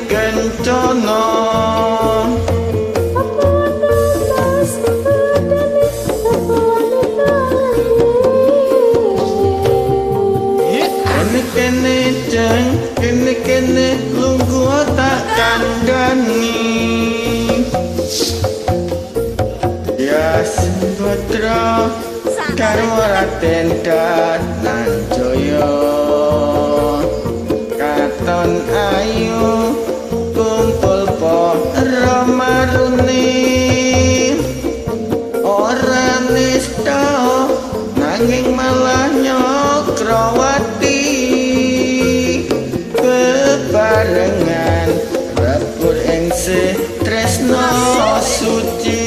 kencana kene jeng kene lungguh tak kandhani ya Sembadra karo Raden Dananjaya katon ayu kumpul para marune ora nista nanging malah Nyakrawati bebarengan rebut ing tresna suci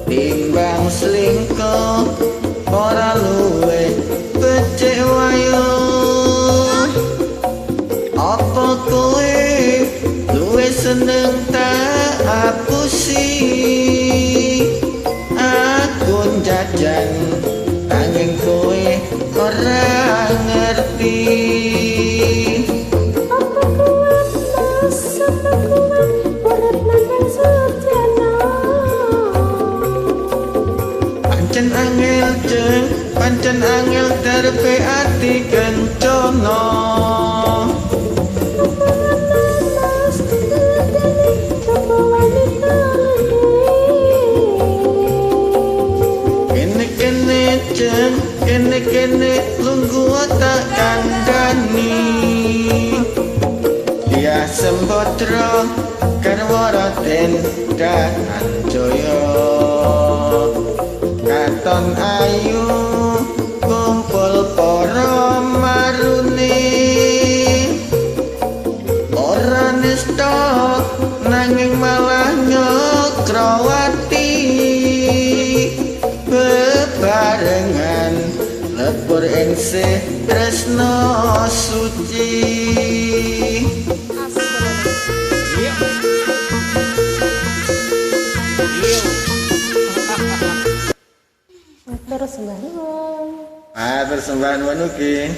timbang selingkuh ora luwe becik wayu apa kowe luwe seneng tak apusi aku jajan angin kowe ora ngerti pancen angel terpe ati kencana kene lungguh tak kandhani ya Sembadra garwa Raden Dananjaya katon ayu kumpul para marune ora nista nanging malah Nyakrawati bebarengan lebur ing tresna suci Persembahan ugi